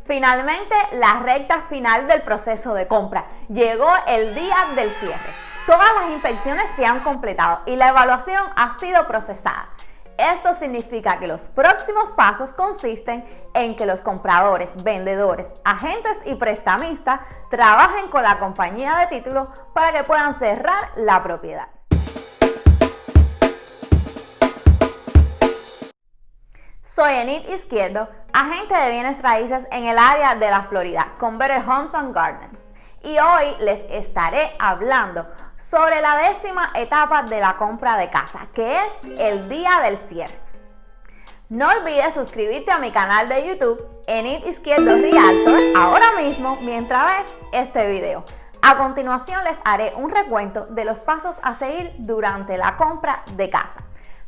Finalmente, la recta final del proceso de compra. Llegó el día del cierre. Todas las inspecciones se han completado y la evaluación ha sido procesada. Esto significa que los próximos pasos consisten en que los compradores, vendedores, agentes y prestamistas trabajen con la compañía de títulos para que puedan cerrar la propiedad. Soy Enid Izquierdo, agente de bienes raíces en el área de la Florida con Better Homes and Gardens, y hoy les estaré hablando sobre la 10ª etapa de la compra de casa, que es el día del cierre. No olvides suscribirte a mi canal de YouTube, Enid Izquierdo Realtor, ahora mismo mientras ves este video. A continuación les haré un recuento de los pasos a seguir durante la compra de casa.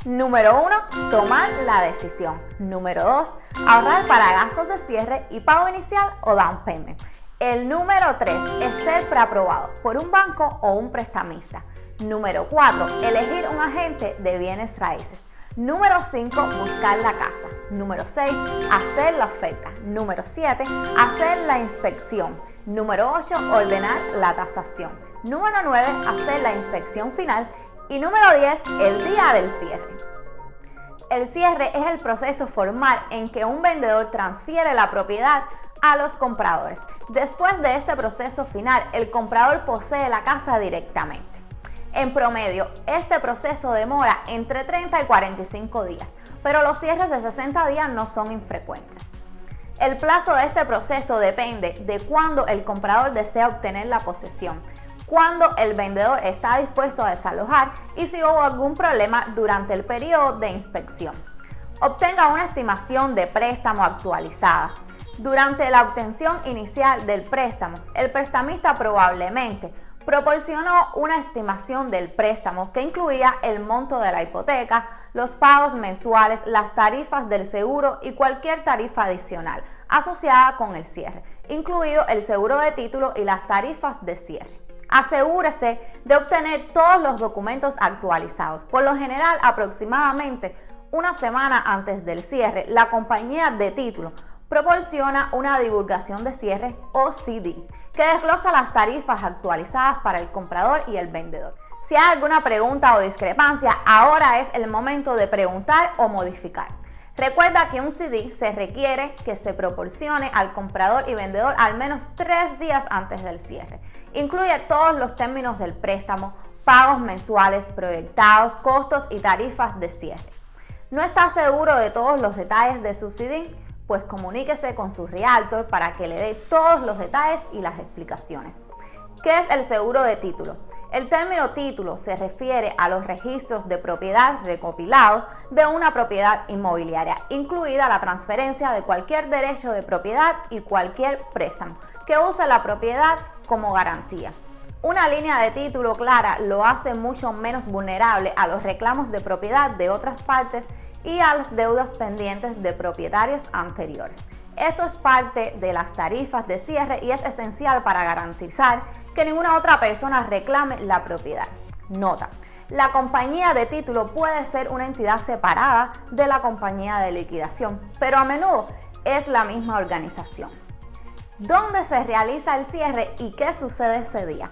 Número 1. Tomar la decisión. Número 2. Ahorrar para gastos de cierre y pago inicial o down payment. El número 3 es ser preaprobado por un banco o un prestamista. Número 4. Elegir un agente de bienes raíces. Número 5. Buscar la casa. Número 6. Hacer la oferta. Número 7. Hacer la inspección. Número 8. Ordenar la tasación. Número 9. Hacer la inspección final. Y número 10, el día del cierre. El cierre es el proceso formal en que un vendedor transfiere la propiedad a los compradores. Después de este proceso final, el comprador posee la casa directamente. En promedio, este proceso demora entre 30 y 45 días, pero los cierres de 60 días no son infrecuentes. El plazo de este proceso depende de cuándo el comprador desea obtener la posesión, cuando el vendedor está dispuesto a desalojar y si hubo algún problema durante el periodo de inspección. Obtenga una estimación de préstamo actualizada. Durante la obtención inicial del préstamo, el prestamista probablemente proporcionó una estimación del préstamo que incluía el monto de la hipoteca, los pagos mensuales, las tarifas del seguro y cualquier tarifa adicional asociada con el cierre, incluido el seguro de título y las tarifas de cierre. Asegúrese de obtener todos los documentos actualizados. Por lo general, aproximadamente una semana antes del cierre, la compañía de título proporciona una divulgación de cierre o CD, que desglosa las tarifas actualizadas para el comprador y el vendedor. Si hay alguna pregunta o discrepancia, ahora es el momento de preguntar o modificar. Recuerda que un CD se requiere que se proporcione al comprador y vendedor al menos 3 días antes del cierre. Incluye todos los términos del préstamo, pagos mensuales proyectados, costos y tarifas de cierre. ¿No está seguro de todos los detalles de su CD? Pues comuníquese con su realtor para que le dé todos los detalles y las explicaciones. ¿Qué es el seguro de título? El término título se refiere a los registros de propiedad recopilados de una propiedad inmobiliaria, incluida la transferencia de cualquier derecho de propiedad y cualquier préstamo que use la propiedad como garantía. Una línea de título clara lo hace mucho menos vulnerable a los reclamos de propiedad de otras partes y a las deudas pendientes de propietarios anteriores. Esto es parte de las tarifas de cierre y es esencial para garantizar que ninguna otra persona reclame la propiedad. Nota: la compañía de título puede ser una entidad separada de la compañía de liquidación, pero a menudo es la misma organización. ¿Dónde se realiza el cierre y qué sucede ese día?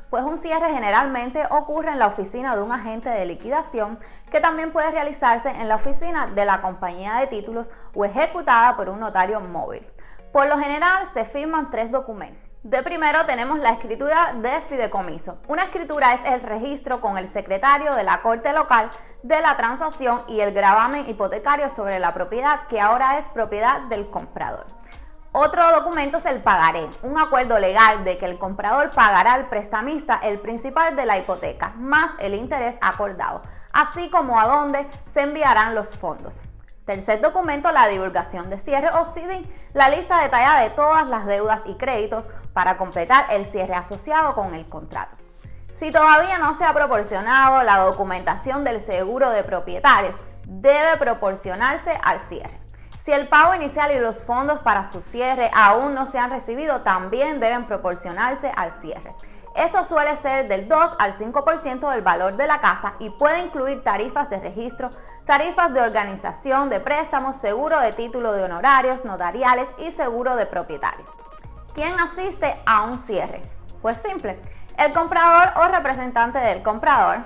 Pues un cierre generalmente ocurre en la oficina de un agente de liquidación, que también puede realizarse en la oficina de la compañía de títulos o ejecutada por un notario móvil. Por lo general se firman 3 documentos. De primero tenemos la escritura de fideicomiso. Una escritura es el registro con el secretario de la corte local de la transacción y el gravamen hipotecario sobre la propiedad, que ahora es propiedad del comprador. Otro documento es el pagaré, un acuerdo legal de que el comprador pagará al prestamista el principal de la hipoteca, más el interés acordado, así como a dónde se enviarán los fondos. Tercer documento, la divulgación de cierre o CD, la lista detallada de todas las deudas y créditos para completar el cierre asociado con el contrato. Si todavía no se ha proporcionado la documentación del seguro de propietarios, debe proporcionarse al cierre. Si el pago inicial y los fondos para su cierre aún no se han recibido, también deben proporcionarse al cierre. Esto suele ser del 2 al 5% del valor de la casa y puede incluir tarifas de registro, tarifas de organización de préstamos, seguro de título de honorarios, notariales y seguro de propietarios. ¿Quién asiste a un cierre? Pues simple, el comprador o representante del comprador,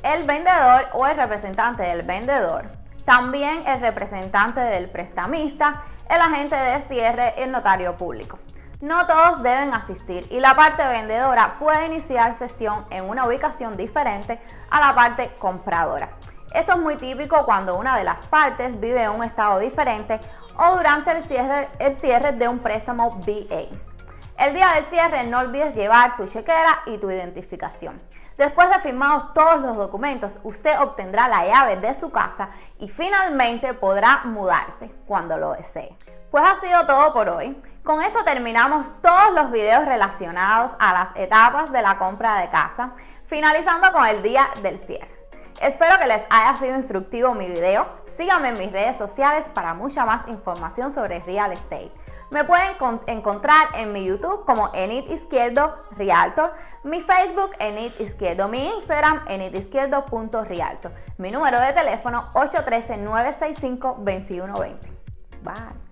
el vendedor o el representante del vendedor, también el representante del prestamista, el agente de cierre y el notario público. No todos deben asistir y la parte vendedora puede iniciar sesión en una ubicación diferente a la parte compradora. Esto es muy típico cuando una de las partes vive en un estado diferente o durante el cierre de un préstamo VA. El día del cierre no olvides llevar tu chequera y tu identificación. Después de firmados todos los documentos, usted obtendrá la llave de su casa y finalmente podrá mudarse cuando lo desee. Pues ha sido todo por hoy. Con esto terminamos todos los videos relacionados a las etapas de la compra de casa, finalizando con el día del cierre. Espero que les haya sido instructivo mi video. Síganme en mis redes sociales para mucha más información sobre real estate. Me pueden encontrar en mi YouTube como Enid Izquierdo Realtor, mi Facebook Enid Izquierdo, mi Instagram enidizquierdo.realtor, mi número de teléfono 813-965-2120. Bye.